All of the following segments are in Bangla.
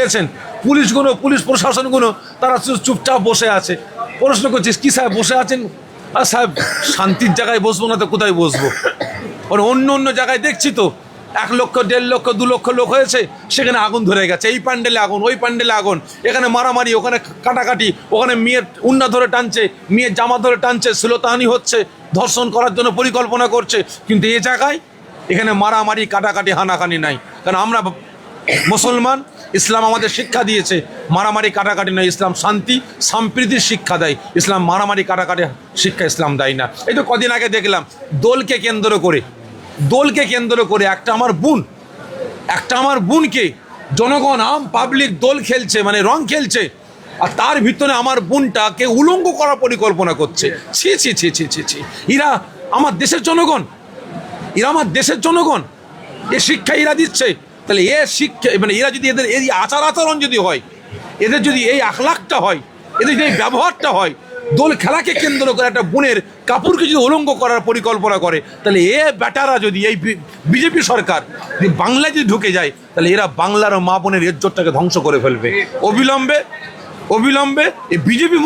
দেখেছেন পুলিশ প্রশাসনগুলো তারা চুপচাপ বসে আছে। প্রশ্ন করছিস কি সাহেব বসে আছেন? আর সাহেব শান্তির জায়গায় বসবো না তো কোথায় বসবো? অন্য জায়গায় দেখছি তো 1 লক্ষ 1.5 লক্ষ 2 লক্ষ লোক হয়েছে, সেখানে আগুন ধরে গেছে, এই প্যান্ডেলে আগুন, ওই প্যান্ডেলে আগুন, এখানে মারামারি, ওখানে কাটাকাটি, ওখানে মেয়ের উন্না ধরে টানছে, মেয়ের জামা ধরে টানছে, শ্লীলতাহানি হচ্ছে, ধর্ষণ করার জন্য পরিকল্পনা করছে। কিন্তু এ জায়গায় এখানে মারামারি কাটাকাটি হানাহানি নাই, কারণ আমরা মুসলমান, ইসলাম আমাদের শিক্ষা দিয়েছে মারামারি কাটাকাটি নয়, ইসলাম শান্তি সম্প্রীতির শিক্ষা দেয়, ইসলাম মারামারি কাটাকাটি শিক্ষা ইসলাম দেয় না। এই তো কদিন আগে দেখলাম দোলকে কেন্দ্র করে একটা আমার বোনকে জনগণ পাবলিক দোল খেলছে, মানে রং খেলছে, আর তার ভিতরে আমার বোনটাকে উলঙ্গ করার পরিকল্পনা করছে। ছি ছি ছি ছি ছি ছি, এরা আমার দেশের জনগণ, এ শিক্ষা এরা দিচ্ছে। তাহলে এ শিক্ষা মানে এরা যদি এদের এই আচরণ যদি হয়, এদের যদি এই আখলাকটা হয়, এদের যদি এই ব্যবহারটা হয়, দোল খেলাকে কেন্দ্র করে একটা বোনের কাপড়কে যদি উলঙ্গ করার পরিকল্পনা করে, তাহলে এ বেটারা যদি এই বিজেপি সরকার যদি বাংলায় যদি ঢুকে যায়, তাহলে এরা বাংলার মা বোনের ইজ্জতটাকে ধ্বংস করে ফেলবে। অবিলম্বে এই বিজেপি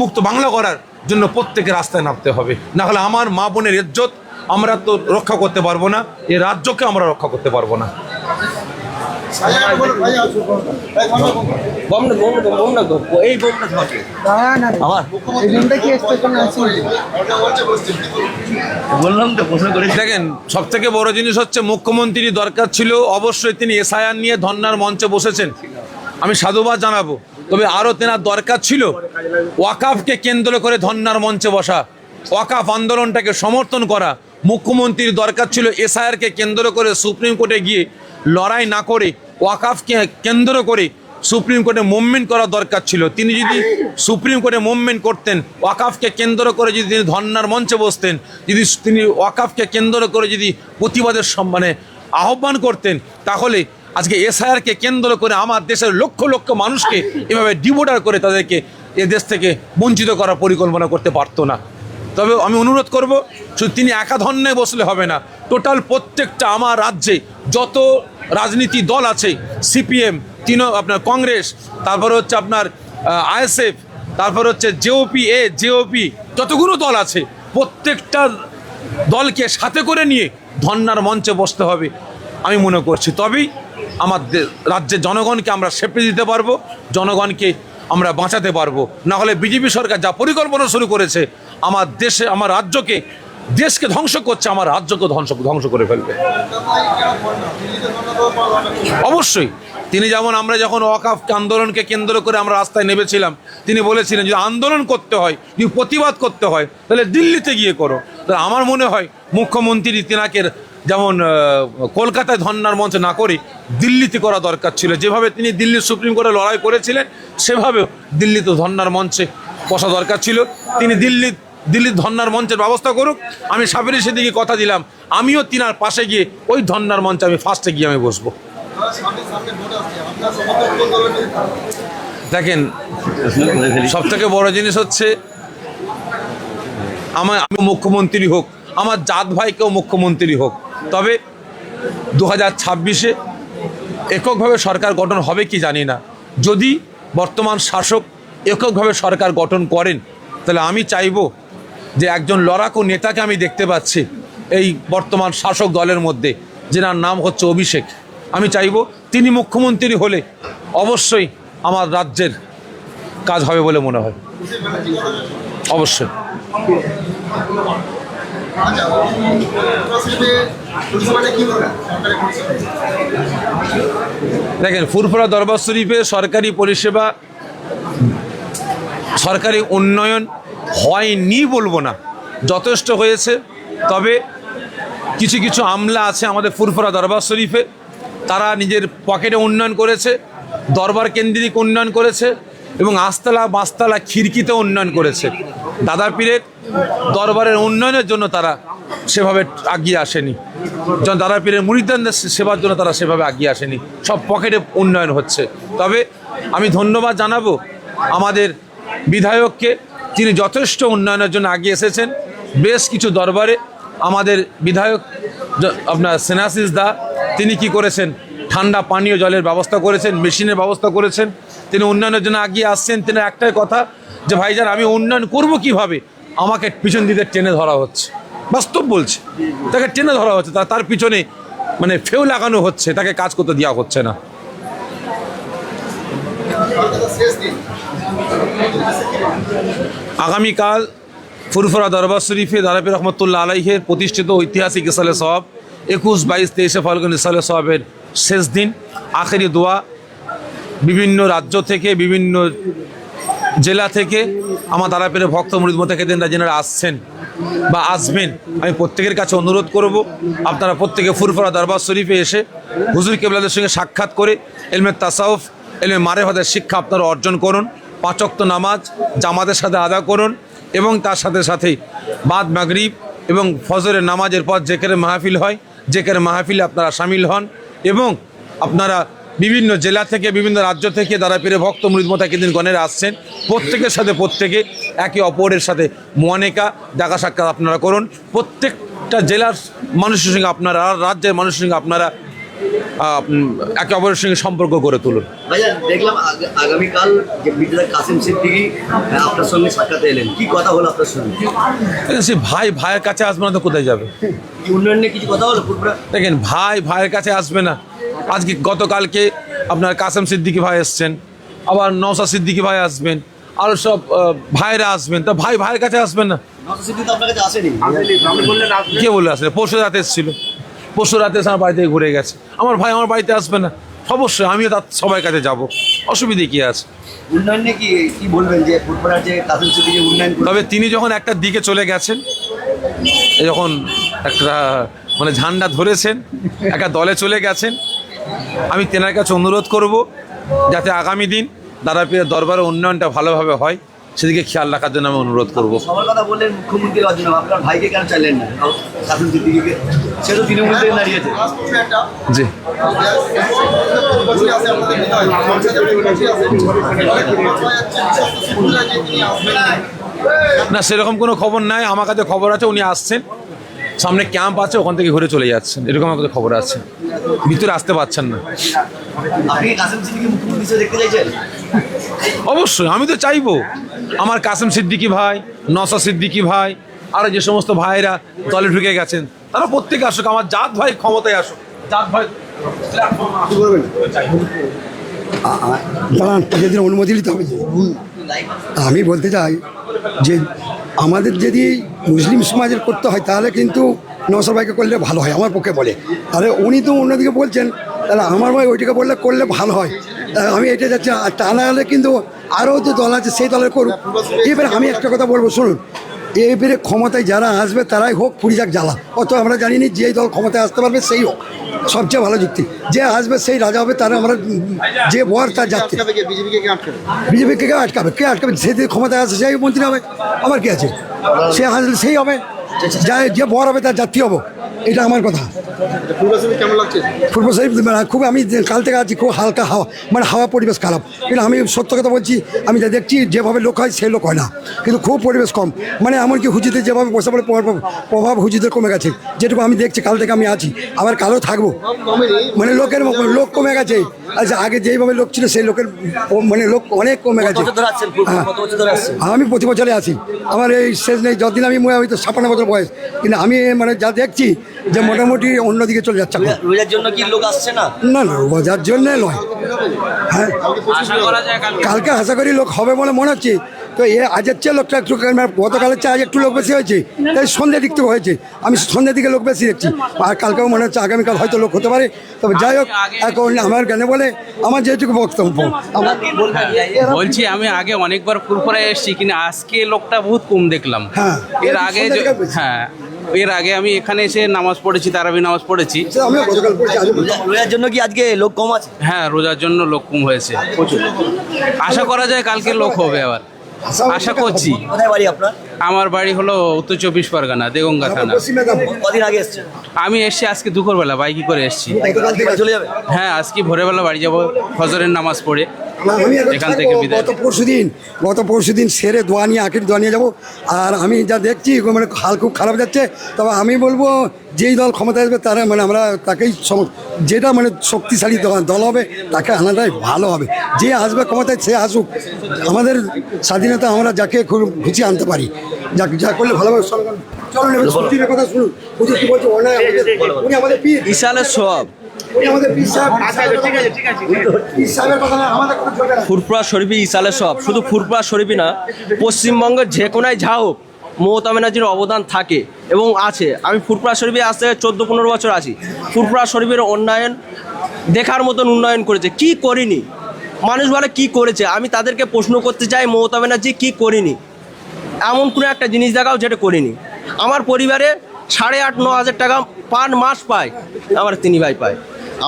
মুক্ত বাংলা করার জন্য প্রত্যেকে রাস্তায় নামতে হবে, না হলে আমার মা বোনের ইজ্জত আমরা তো রক্ষা করতে পারবো না, এই রাজ্যকে আমরা রক্ষা করতে পারবো না। দেখেন, সব থেকে বড় জিনিস হচ্ছে মুখ্যমন্ত্রী দরকার ছিল, অবশ্যই তিনি এসআইআর নিয়ে ধর্নার মঞ্চে বসেছেন, আমি সাধুবাদ জানাবো। তবে আরও তেনার দরকার ছিল ওয়াকাফকে কেন্দ্র করে ধর্নার মঞ্চে বসা, ওয়াকাফ আন্দোলনটাকে সমর্থন করা। মুখ্যমন্ত্রীর দরকার ছিল এসআইআরকে কেন্দ্র করে সুপ্রিম কোর্টে গিয়ে লড়াই না করে ওয়াকাফকে কেন্দ্র করে সুপ্রিম কোর্টে মুভমেন্ট করা দরকার ছিল। তিনি যদি সুপ্রিম কোর্টে মুভমেন্ট করতেন, ওয়াকাফকে কেন্দ্র করে যদি তিনি ধর্নার মঞ্চে বসতেন, যদি তিনি ওয়াকাফকে কেন্দ্র করে যদি প্রতিবাদের মানে আহ্বান করতেন, তাহলে আজকে এসআইআরকে কেন্দ্র করে আমার দেশের লক্ষ লক্ষ মানুষকে এভাবে ডিভোটার করে তাদেরকে এ দেশ থেকে বঞ্চিত করার পরিকল্পনা করতে পারতো না। তবে আমি অনুরোধ করব, শুধু তিনি একা ধর্নায় বসলে হবে না, টোটাল প্রত্যেকটা আমার রাজ্যে যত রাজনীতি দল আছে, সিপিএম, আপনার কংগ্রেস, তারপরে হচ্ছে আপনার আইএসএফ, তারপর হচ্ছে জেওপি, যতগুলো দল আছে প্রত্যেকটা দলকে সাথে করে নিয়ে ধর্নার মঞ্চে বসতে হবে আমি মনে করছি। তবেই আমার রাজ্যের জনগণকে আমরা সেপে দিতে পারবো, জনগণকে আমরা বাঁচাতে পারবো। না হলে বিজেপি সরকার যা পরিকল্পনা শুরু করেছে, আমার দেশে আমার দেশকে ধ্বংস করছে, আমার রাজ্যকে ধ্বংস করে ফেলবে। অবশ্যই তিনি যেমন, আমরা যখন ওয়াকাফ আন্দোলনকে কেন্দ্র করে আমরা রাস্তায় নেমেছিলাম, তিনি বলেছিলেন যদি আন্দোলন করতে হয়, যদি প্রতিবাদ করতে হয়, তাহলে দিল্লিতে গিয়ে করো। তাহলে আমার মনে হয় মুখ্যমন্ত্রী তিনাকে যেমন কলকাতায় ধর্নার মঞ্চে না করে দিল্লিতে করা দরকার ছিল। যেভাবে তিনি দিল্লির সুপ্রিম কোর্টে লড়াই করেছিলেন, সেভাবেও দিল্লিতে ধর্নার মঞ্চে বসা দরকার ছিল। তিনি দিল্লির ধর্নার মঞ্চের ব্যবস্থা করুক। আমি সাবেরি সেদিকে কথা দিলাম, আমিও তিনার পাশে গিয়ে ওই ধর্নার মঞ্চে আমি ফার্স্টে গিয়ে আমি বসবো। দেখেন, সব থেকে বড় জিনিস হচ্ছে আমি মুখ্যমন্ত্রী হোক, আমার জাত ভাইকেও মুখ্যমন্ত্রী হোক, তবে 2026-এ এককভাবে সরকার গঠন হবে কি জানি না। যদি বর্তমান শাসক এককভাবে সরকার গঠন করেন, তাহলে আমি চাইব যে একজন লড়াকু নেতাকে আমি দেখতে পাচ্ছি এই বর্তমান শাসক দলের মধ্যে, যেনার নাম হচ্ছে অভিষেক। আমি চাইব তিনি মুখ্যমন্ত্রী হলে অবশ্যই আমার রাজ্যের কাজ হবে বলে মনে হয়, অবশ্যই। দেখেন, ফুরফুরা দরবার শরীফে সরকারি পরিষেবা, সরকারি উন্নয়ন হয়নি বলবো না, যথেষ্ট হয়েছে। তবে কিছু আমলা আছে আমাদের ফুরফুরা দরবার শরীফে, তারা নিজের পকেটে উন্নয়ন করেছে, দরবার কেন্দ্রিক উন্নয়ন করেছে, এবং আস্তালা বাঁশতলা খিড়কিতে উন্নয়ন করেছে। দাদা পীরের দরবারের উন্নয়নের জন্য তারা সেভাবে এগিয়ে আসেনি, যখন দাদা পীরের মুরিদদের সেবার জন্য তারা সেভাবে এগিয়ে আসেনি, সব পকেটে উন্নয়ন হচ্ছে। তবে আমি ধন্যবাদ জানাবো আমাদের বিধায়ককে, তিনি যথেষ্ট উন্নয়নের জন্য এগিয়ে এসেছেন। বেশ কিছু দরবারে আমাদের বিধায়ক আপনার সেনাসিস দা তিনি কি করেছেন, ঠান্ডা পানীয় জলের ব্যবস্থা করেছেন, মেশিনের ব্যবস্থা করেছেন। তিনি উন্নয়নের জন্য এগিয়ে আসছেন। তিনি একটাই কথা যে ভাইজান আমি উন্নয়ন করব কিভাবে, আমাকে পিছন দিকে টেনে ধরা হচ্ছে, বাস্তব বলছে, তাকে টেনে ধরা হচ্ছে, তার পিছনে মানে ফেউ লাগানো হচ্ছে, তাকে কাজ করতে দেওয়া হচ্ছে না। আগামীকাল ফুরফুরা দরবার শরীফে দারাপি রহমতুল্লাহ আলাইহের প্রতিষ্ঠিত ঐতিহাসিক ইসালে সওয়াব 21, 22, 23 ফাল্গুন ইসালে সওয়াবের শেষ দিন, আখেরি দোয়া। বিভিন্ন রাজ্য থেকে, বিভিন্ন জেলা থেকে আমার দারাপীরের ভক্ত মুরিদ মোতাকিদিনরা যেনারা আসছেন বা আসবেন, আমি প্রত্যেকের কাছে অনুরোধ করব আপনারা প্রত্যেকে ফুরফুরা দরবার শরীফে এসে হুজুর কেবলাদের সঙ্গে সাক্ষাৎ করে এলমে তাসাউফ, এলমে মারেফাতের শিক্ষা আপনারা অর্জন করুন। 5 ওয়াক্ত নামাজ জামাতের সাথে আদা করুন এবং তার সাথে সাথেই বাদ মাগরিব এবং ফজরের নামাজের পর জেকের মাহফিল হয়, জেকের মাহফিলে আপনারা সামিল হন এবং আপনারা বিভিন্ন জেলা থেকে, বিভিন্ন রাজ্য থেকে দারাপীরের ভক্ত মুরিদ মোতাকিদিন গণেরা আসছেন। প্রত্যেকের সাথে প্রত্যেকে একে অপরের সাথে মুআনেকা দেখা সাক্ষাৎ আপনারা করুন। প্রত্যেকটা জেলার মানুষের সঙ্গে আপনারা, রাজ্যের মানুষের সঙ্গে আপনারা একে অপরের সঙ্গে সম্পর্ক গড়ে তুলুন। ভাইজান দেখলাম আগামীকাল যে মির্জা কাসেম সিদ্দিকী আপনার সঙ্গে সাক্ষাতে এলেন, কি কথা হলো আপনার সঙ্গে? সে ভাই ভাইয়ের কাছে আসবে না তো কোথায় যাবে? উন্নয়ন নিয়ে কিছু কথা হলো? দেখেন, ভাই ভাইয়ের কাছে আসবে না। আজকে গতকালকে আপনার কাসেম সিদ্দিকী ভাই এসছেন, আবার নওশাদ সিদ্দিকী ভাই আসবেন, আরও সব ভাইরা আসবেন, তা ভাই ভাইয়ের কাছে আসবেন না? কে বলে আসলে? পরশু রাতে এসেছিল, পরশু রাতে এসে আমার বাড়ি থেকে ঘুরে গেছে। আমার ভাই আমার বাড়িতে আসবে না? অবশ্যই আমিও তার সবাই কাছে যাব, অসুবিধে কী আছে? উন্নয়ন নিয়ে কি বলবেন যে ফুরফুরার যে কাসেম সিদ্দিকী উন্নয়ন? তবে তিনি যখন একটা দিকে চলে গেছেন, যখন একটা মানে ঝান্ডা ধরেছেন, একটা দলে চলে গেছেন, আমি তেনার কাছে অনুরোধ করব যাতে আগামী দিন দারাপীরের দরবারের উন্নয়নটা ভালোভাবে হয়, সেদিকে খেয়াল রাখার জন্য আমি অনুরোধ করব। সবার কথা বললেন মুখ্যমন্ত্রী হওয়ার জন্য, আপনার ভাইকে কেন চাইলেন না কাসেম সিদ্দিকীকে? সে তো তৃণমূল থেকে দাঁড়িয়েছে। জি, না সেরকম কোনো খবর নাই। আমার কাছে খবর আছে উনি আসছেন, সামনে ক্যাম্প আছে, ওখান থেকে ঘুরে চলে যাচ্ছেন, এরকম আমার কাছে খবর আছে। ভিতরে আসতে পারছেন না। আপনি কাসেম সিদ্দিকী মুখ্যমন্ত্রী হিসেবে দেখতে চাইছেন? অবশ্যই আমি তো চাইবো আমার কাসেম সিদ্দিকী ভাই, নওশাদ সিদ্দিকী ভাই, আর যে সমস্ত ভাইরা দলে ঢুকে গেছেন তারা প্রত্যেকে আসুক, আমার জাত ভাই ক্ষমতায় আসুক। জাত ভাই কি বলবেন? দাঁড়ান, তাদের অনুমতি নিতে হবে। আমি বলতে চাই যে আমাদের যদি মুসলিম সমাজের করতে হয় তাহলে কিন্তু নওশাদ ভাইকে করলে ভালো হয়, আমার পক্ষে বলে। তাহলে উনি তো অন্যদিকে বলছেন, তাহলে আমার ভাই ওইটাকে করলে ভালো হয়। আমি এটা যাচ্ছি, আর তা না হলে কিন্তু আরও যে দল আছে সেই দলের করুক। এবারে আমি একটা কথা বলবো, শুনুন, এবারে ক্ষমতায় যারা আসবে তারাই হোক পুরি যাক জ্বালা, অত আমরা জানি নি। যেই দল ক্ষমতায় আসতে পারবে সেই হোক, সবচেয়ে ভালো যুক্তি। যে আসবে সেই রাজা হবে, তারা আমরা যে বর তার যাত্রী। বিজেপিকে কে আটকাবে? কে আটকাবে? সে যে ক্ষমতায় আসে সেই মন্ত্রী হবে, আমার কি আছে? সে আসলে সেই হবে, যে বর হবে তার যাত্রী হবো, এটা আমার কথা। পূর্ব শরীফ খুব, আমি কাল থেকে আছি, খুব হালকা হাওয়া, মানে হাওয়া পরিবেশ খারাপ। কিন্তু আমি সত্য কথা বলছি, আমি যা দেখছি যেভাবে লোক হয় সেই লোক হয় না, কিন্তু খুব পরিবেশ কম। মানে এমনকি হুজুদের যেভাবে বসে বলে প্রভাব হুজুদের কমে গেছে, যেটুকু আমি দেখছি। কাল থেকে আমি আছি, আবার কালও থাকবো। মানে লোক কমে গেছে। আচ্ছা, আগে যেইভাবে লোক ছিল সেই লোকের মানে লোক অনেক কমে গেছে। আমি প্রতি বছরে আসি, আমার এই শেষ নেই। যতদিন আমি হয়তো 56 বছর বয়স, কিন্তু আমি মানে যা দেখছি যে মোটামুটি অন্যদিকে চলে যাচ্ছে। রোজার জন্য কি লোক আসছে না? না না, রোজার জন্যে নয়। হ্যাঁ, কালকে আশা করি লোক হবে বলে মনে হচ্ছে। তো আজের চেয়ে লোকটা একটু, গতকালের চেয়ে আজ একটু লোক বেশি হয়েছে, তাই সন্ধ্যের দিক থেকে হয়েছে। আমি সন্ধ্যের দিকে লোক বেশি দেখছি, আর কালকেও মনে হচ্ছে আগামীকাল হয়তো লোক হতে পারে। তবে যাই হোক, এখন আমার জ্ঞানে বলে আমার যেটুকু বক্তব্য আমার বলছি, আমি আগে অনেকবার ফুরফুরায় এসেছি, কিন্তু আজকে লোকটা বহুত কম দেখলাম। হ্যাঁ, এর আগে এর আগে আমি এখানে এসে নামাজ পড়েছি, তারাবি নামাজ পড়েছি। আমিও গতকাল পড়েছি। রোজার জন্য কি আজকে লোক কম আছে? হ্যাঁ, রোজার জন্য লোক কম হয়েছে প্রচুর। আশা করা যায় কালকে লোক হবে, আবার আশা করছি। কোথায় বাড়ি আপনার? আমার বাড়ি হলো উত্তর 24 পরগনা, দেগঙ্গা থানা। পশ্চিম মেদিনীপুর। কদিন আগে এসছেন? আমি এসছি আজকে দুপুরবেলা, বাইকে করে এসছি। গতকাল থেকে চলে যাবে? হ্যাঁ, আজকে ভোরবেলা বাড়ি যাব, ফজরের নামাজ পড়ে। আমি এখন এখান থেকে থাকবো বিদায়। গত পরশুদিন সেরে দোয়া নিয়ে আখির দোয়া নিয়ে যাবো। আর আমি যা দেখছি মানে হাল খুব খারাপ যাচ্ছে। তবে আমি বলবো যেই দল ক্ষমতায় আসবে তারা মানে আমরা তাকেই যেটা মানে শক্তিশালী দল হবে তাকে আনাটাই ভালো হবে। যে আসবে ক্ষমতায় সে আসুক, আমাদের স্বাধীনতা আমরা যাকে খুশি আনতে পারি, যা করলে ভালো হবে। চলুন এবার সত্যির কথা শুনুন। হুজুর কি বলছে? উনি আমাদের পীর, ইসালের সব উনি আমাদের পীর সাহেব। পীর সাহেবের কথা না, আমাদের কথা চলবে না। ফুরফুরা শরীফই ইসালের সব। শুধু ফুরফুরা শরীফই না, পশ্চিমবঙ্গের যে কোনায় যা হোক মমতা ব্যানার্জির অবদান থাকে এবং আছে। আমি ফুরফুরা শরীফে আজ থেকে 14-15 বছর আছি। ফুরফুরা শরীফের উন্নয়ন দেখার মতন উন্নয়ন করেছে। কি করিনি? মানুষ বলে কি করেছে, আমি তাদেরকে প্রশ্ন করতে চাই মমতা ব্যানার্জি কি করিনি? এমন কোনো একটা জিনিস দেখাও যেটা করিনি। আমার পরিবারে 8,500-9 হাজার টাকা পার মাস পায়, আমার 3 ভাই পায়।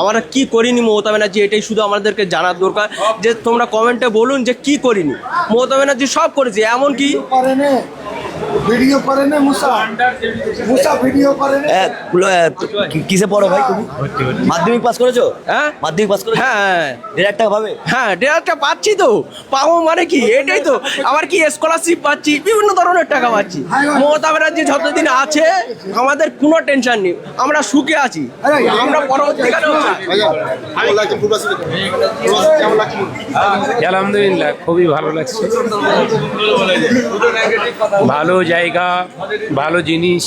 আমরা কি করিনি মমতা ব্যানার্জি, এটাই শুধু আমাদেরকে জানার দরকার। যে তোমরা কমেন্টে বলুন যে কি করিনি। মমতা ব্যানার্জি সব করেছে, এমনকি ভিডিও করে না মুসা ভিডিও করে না। কিসে পড়ো ভাই তুমি? মাধ্যমিক পাস করেছো? হ্যাঁ মাধ্যমিক পাস করেছো? হ্যাঁ 1,500 টাকা পাবে? হ্যাঁ, 1,500 পাচ্ছি তো। পাবো মানে কি, এটাই তো। আবার কি স্কলারশিপ পাচ্ছি, বিভিন্ন ধরনের টাকা পাচ্ছি। মমতা ব্যানার্জি যতদিন আছে আমাদের কোনো টেনশন নেই, আমরা সুখে আছি। আমরা পরবর্তীকালেও আলহামদুলিল্লাহ খুবই ভালো লাগছে। ভালো জায়গা, ভালো জিনিস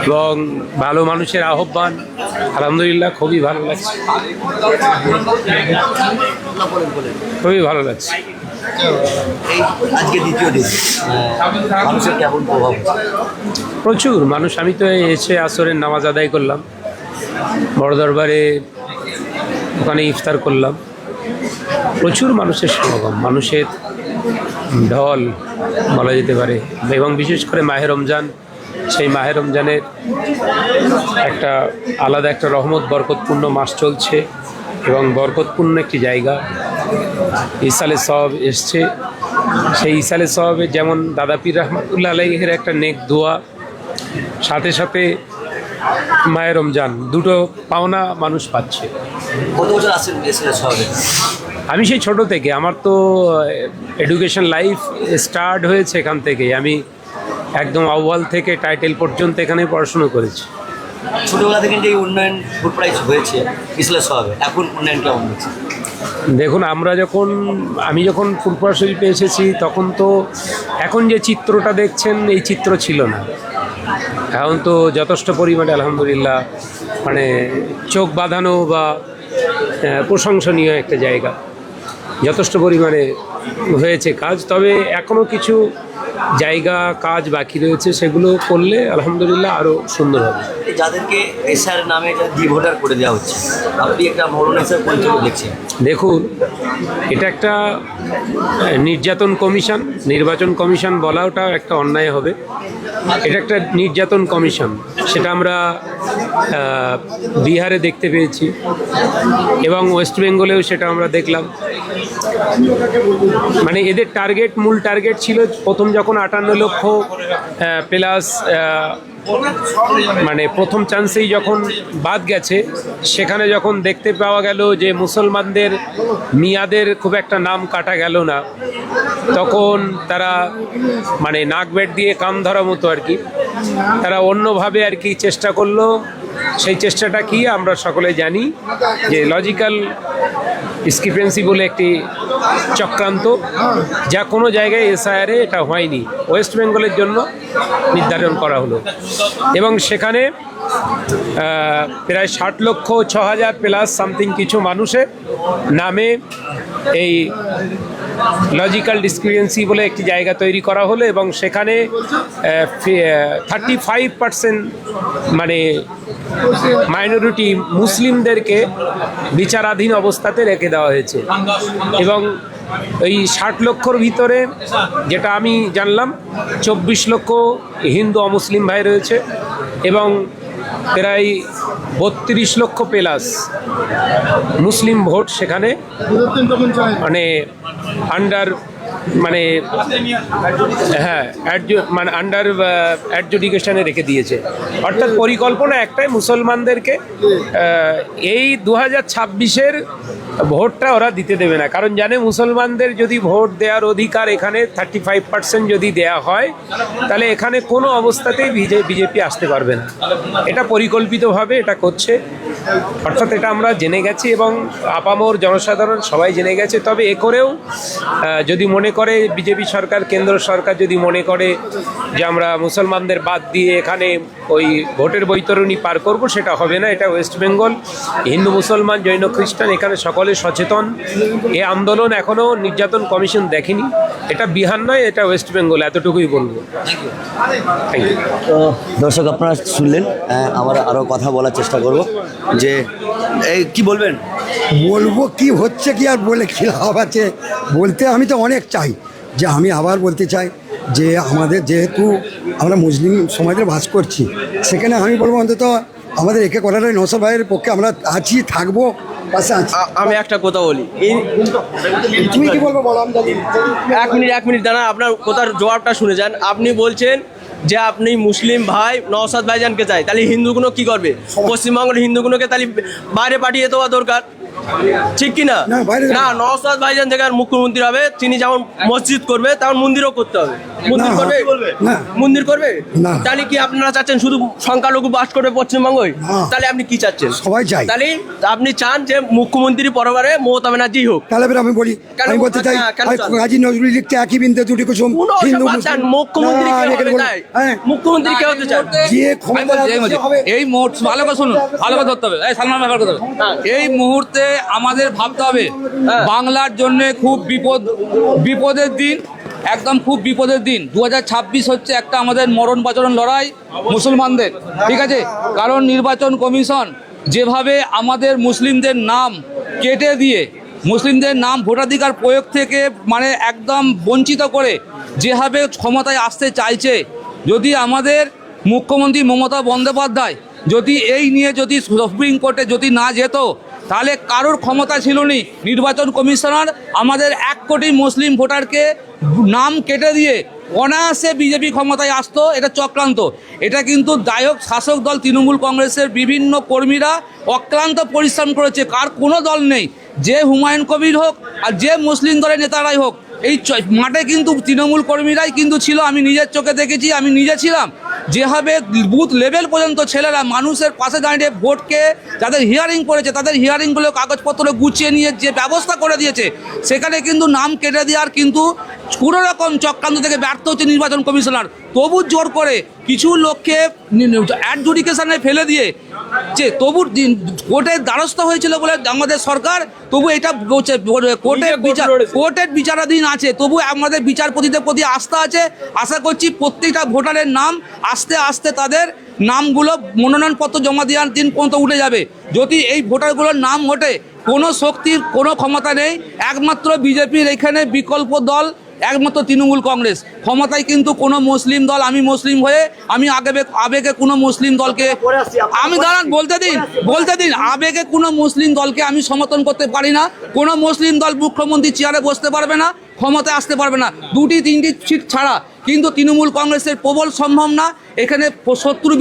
এবং ভালো মানুষের আহ্বান। আলহামদুলিল্লাহ খুবই ভালো লাগছে, খুবই ভালো লাগছে। এই আজকে দ্বিতীয় দিন, মানুষের কেমন প্রভাব? প্রচুর মানুষ। আমি তো এসে আসরের নামাজ আদায় করলাম, বড় দরবারে ওখানে ইফতার করলাম। প্রচুর মানুষের সমাগম, মানুষের ঢল বলা যেতে পারে। এবং বিশেষ করে মাহে রমজান, সেই মাহে রমজানের একটা আলাদা একটা রহমত বরকতপূর্ণ মাস চলছে এবং বরকতপূর্ণ একটি জায়গা। ইসালে সওয়াব এসছে। সেই ইসালে সওয়াবে যেমন দাদা পীর রহমতুল্লাহ আলাইহির একটা নেক দোয়া, সাথে সাথে মাহে রমজান, দুটো পাওনা মানুষ পাচ্ছে। কত বছর আসেন দেশের শহরে? আমি সেই ছোট থেকে, আমার তো এডুকেশন লাইফ স্টার্ট হয়েছে এখান থেকেই। আমি একদম আউয়াল থেকে টাইটেল পর্যন্ত এখানে পড়াশুনো করেছি। ছোটবেলা থেকে যে উন্নয়ন ফুড প্রাইস হয়েছে ইসলাম শহরে, এখন উন্নয়ন কেমন হচ্ছে? দেখুন, আমি যখন ফুরফুরা শরীফে এসেছি তখন তো এখন যে চিত্রটা দেখছেন এই চিত্র ছিল না। এখন তো যথেষ্ট পরিমাণে আলহামদুলিল্লাহ মানে চোখ বাঁধানো বা প্রশংসনীয় একটা জায়গা। যথেষ্ট পরিমাণে হয়েছে কাজ, তবে এখনও কিছু জায়গা কাজ বাকি রয়েছে, সেগুলো করলে আলহামদুলিল্লাহ আরও সুন্দর হবে। যাদেরকে এসআর নামে ডিভোটার করে দেওয়া হচ্ছে, আপনি একটা মরণ হিসেবে পরিচয় দেখছেন। দেখুন, এটা একটা নির্যাতন কমিশন, নির্বাচন কমিশন বলাটাও একটা অন্যায় হবে। এটা একটা নির্যাতন কমিশন, সেটা আমরা বিহারে দেখতে পেয়েছি এবং ওয়েস্ট বেঙ্গলেও সেটা আমরা দেখলাম। মানে এদের মূল টার্গেট ছিল প্রথম যখন 58 লক্ষ প্লাস মানে প্রথম চান্সেই যখন বাদ গেছে, সেখানে যখন দেখতে পাওয়া গেল যে মুসলমানদের মিয়াদের খুব একটা নাম কাটা গেল না, তখন তারা মানে নাক বেট দিয়ে কান ধরা মতো আর কি, তারা অন্যভাবে আর কি চেষ্টা করলো। সেই চেষ্টাটা কি আমরা সকলে জানি, যে লজিক্যাল ডিসক্রিপেন্সি বলে একটি চক্রান্ত, যা কোনো জায়গায় এসআইআরে এটা হয়নি, ওয়েস্ট বেঙ্গলের জন্য নির্ধারণ করা হলো। এবং সেখানে প্রায় 60,06,000 প্লাস সামথিং কিছু মানুষের নামে এই লজিক্যাল ডিসক্রিপেন্সি বলে একটি জায়গা তৈরি করা হলো এবং সেখানে 35% মানে মাইনরিটি মুসলিমদেরকে বিচারাধীন অবস্থাতে রেখে দেওয়া হয়েছে। এবং এই 60 লক্ষর ভিতরে যেটা আমি জানলাম 24 লক্ষ হিন্দু অমুসলিম ভাই রয়েছে এবং প্রায় 32 লক্ষ প্লাস মুসলিম ভোট সেখানে মানে আন্ডার মানে হ্যাঁ মানে আন্ডার অ্যাডজুডিকেশনে রেখে দিয়েছে। অর্থাৎ পরিকল্পনা একটাই, মুসলমানদেরকে এই 2026-এর ভোটটা ওরা দিতে দেবে না। কারণ জানে মুসলমানদের যদি ভোট দেওয়ার অধিকার এখানে 35% যদি দেয়া হয়, তাহলে এখানে কোনো অবস্থাতেই বিজেপি আসতে পারবে না। এটা পরিকল্পিতভাবে এটা করছে। অর্থাৎ এটা আমরা জেনে গেছি এবং আপামর জনসাধারণ সবাই জেনে গেছে। তবে এ করেও যদি মনে করে বিজেপি সরকার, কেন্দ্র সরকার যদি মনে করে যে আমরা মুসলমানদের বাদ দিয়ে এখানে ওই ভোটের বৈতরণী পার করব, সেটা হবে না। এটা ওয়েস্ট বেঙ্গল, হিন্দু মুসলমান জৈন খ্রিস্টান এখানে সকলে সচেতন। এই আন্দোলন এখনও নির্যাতন কমিশন দেখেনি। এটা বিহার নয়, এটা ওয়েস্ট বেঙ্গল, এতটুকুই বলবো। Thank you. তো দর্শক আপনারা শুনলেন, আমরা আরও কথা বলার চেষ্টা করব যে এই কি বলবেন? বলবো কি হচ্ছে কি আর বলে কি লাভ আছে? বলতে আমি তো অনেক চাই, যে আমি আবার বলতে চাই যে আমাদের যেহেতু আমরা মুসলিম সমাজে বাস করছি, সেখানে আমি বলবো অন্তত আমাদের একে করাটাই নওশাদ ভাইয়ের পক্ষে আমরা আছি, থাকবো, পাশে আছি। আমি একটা কথা বলি, তুমি কি বলবো বলো? আমি জানি। এক মিনিট দাঁড়ান, আপনার কথার জবাবটা শুনে যান। আপনি বলছেন যে আপনি মুসলিম ভাই নওশাদ ভাইজানকে চাই, তাহলে হিন্দুগুলো কি করবে? পশ্চিমবঙ্গের হিন্দুগুলোকে তাহলে বাইরে পাঠিয়ে দেওয়া দরকার, ঠিক কি না? না, নওশাদ ভাইজান জায়গার মুখ্যমন্ত্রী হবে, তিনি যেমন মসজিদ করবে তেমন মন্দিরও করতে হবে। মন্দির করবে, মন্দির করবে। তাহলে কি আপনারা চাচ্ছেন শুধু সংখ্যালঘু বাস করবে পশ্চিমবঙ্গে? তাহলে আপনি কি চাচ্ছেন? সবাই চাই। তাহলে আপনি চান যে মুখ্যমন্ত্রী পরবারে মমতা ব্যানার্জি হোক? তাহলে আমি বলি, আমি বলতে চাই কাজী নজরুল লিখতে একই বিন্দু দুটি কুসুম, হিন্দু মুখ্যমন্ত্রী কে হতে চায়? মুখ্যমন্ত্রী কে হতে চায়? যে ক্ষমতা এই মুহূর্তে ভালো করে শুনুন, ভালো করে ধরতে হবে, এই সালমান ভাই ভালো করে ধরতে হবে। এই মুহূর্তে আমাদের ভাবতে হবে বাংলার জন্য খুব বিপদের দিন, একদম খুব বিপদের দিন। 2026 হচ্ছে একটা আমাদের মরণ বাচরণ লড়াই মুসলমানদের, ঠিক আছে? কারণ নির্বাচন কমিশন যেভাবে আমাদের মুসলিমদের নাম কেটে দিয়ে, মুসলিমদের নাম ভোটাধিকার প্রয়োগ থেকে মানে একদম বঞ্চিত করে যেভাবে ক্ষমতায় আসতে চাইছে, যদি আমাদের মুখ্যমন্ত্রী মমতা বন্দ্যোপাধ্যায় যদি এই নিয়ে যদি সুপ্রিম কোর্টে যদি না যেত, তাহলে কারোর ক্ষমতা ছিল নি। নির্বাচন কমিশনার আমাদের 1 কোটি মুসলিম ভোটারকে নাম কেটে দিয়ে অনায়াসে বিজেপি ক্ষমতায় আসতো। এটা চক্রান্ত। এটা কিন্তু দায়ক শাসক দল তৃণমূল কংগ্রেসের বিভিন্ন কর্মীরা অক্লান্ত পরিশ্রম করেছে। কার কোনো দল নেই, যে হুমায়ুন কবির হোক আর যে মুসলিম দলের নেতারাই হোক, এই মাঠে কিন্তু তৃণমূল কর্মীরাই কিন্তু ছিল। আমি নিজের চোখে দেখেছি, আমি নিজে ছিলাম। যেভাবে বুথ লেভেল পর্যন্ত ছেলেরা মানুষের পাশে দাঁড়িয়ে ভোটকে যাদের হিয়ারিং করেছে, তাদের হিয়ারিংগুলো কাগজপত্র গুছিয়ে নিয়ে যে ব্যবস্থা করে দিয়েছে, সেখানে কিন্তু নাম কেটে দেওয়ার কিন্তু কোনো রকম চক্রান্ত থেকে ব্যর্থ হচ্ছে নির্বাচন কমিশনার। তবু জোর করে কিছু লোককে অ্যাডজুডিকেশনে ফেলে দিয়ে যে তবু কোর্টের দ্বারস্থ হয়েছিল বলে আমাদের সরকার, তবু এটা কোর্টের বিচারাধীন আছে। তবু আমাদের বিচারপতিদের প্রতি আস্থা আছে। আশা করছি প্রত্যেকটা ভোটারের নাম আস্তে আস্তে তাদের নামগুলো মনোনয়নপত্র জমা দেওয়ার দিন পর্যন্ত উঠে যাবে। যদি এই ভোটারগুলোর নাম ওঠে, কোনো শক্তির কোনো ক্ষমতা নেই। একমাত্র বিজেপির এখানে বিকল্প দল একমাত্র তৃণমূল কংগ্রেস। ক্ষমতায় কিন্তু কোনো মুসলিম দল, আমি মুসলিম হয়ে আমি আবেগে কোনো মুসলিম দলকে, আমি দাঁড়ান বলতে দিন, আবেগে কোনো মুসলিম দলকে আমি সমর্থন করতে পারি না। কোনো মুসলিম দল মুখ্যমন্ত্রী চেয়ারে বসতে পারবে না, ক্ষমতায় আসতে পারবে না, 2-3টি সিট ছাড়া। কিন্তু তৃণমূল কংগ্রেসের প্রবল সম্ভব না। এখানে শত্রু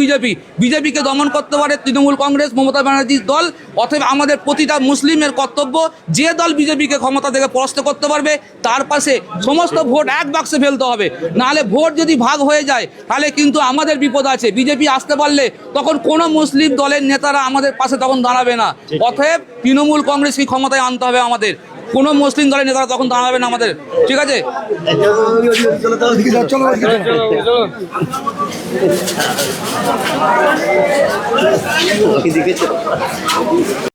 বিজেপিকে দমন করতে পারে তৃণমূল কংগ্রেস, মমতা ব্যানার্জির দল। অতএব আমাদের প্রতিটা মুসলিমের কর্তব্য, যে দল বিজেপিকে ক্ষমতা থেকে পরাস্ত করতে পারবে তার পাশে সমস্ত ভোট এক বাক্সে ফেলতে হবে। নাহলে ভোট যদি ভাগ হয়ে যায়, তাহলে কিন্তু আমাদের বিপদ আছে। বিজেপি আসতে পারলে তখন কোনো মুসলিম দলের নেতারা আমাদের পাশে তখন দাঁড়াবে না। অতএব তৃণমূল কংগ্রেসকে ক্ষমতায় আনতে হবে আমাদের, কোনো মুসলিম দলের নেতারা তখন দাঁড়াবে না আমাদের, ঠিক আছে? চলো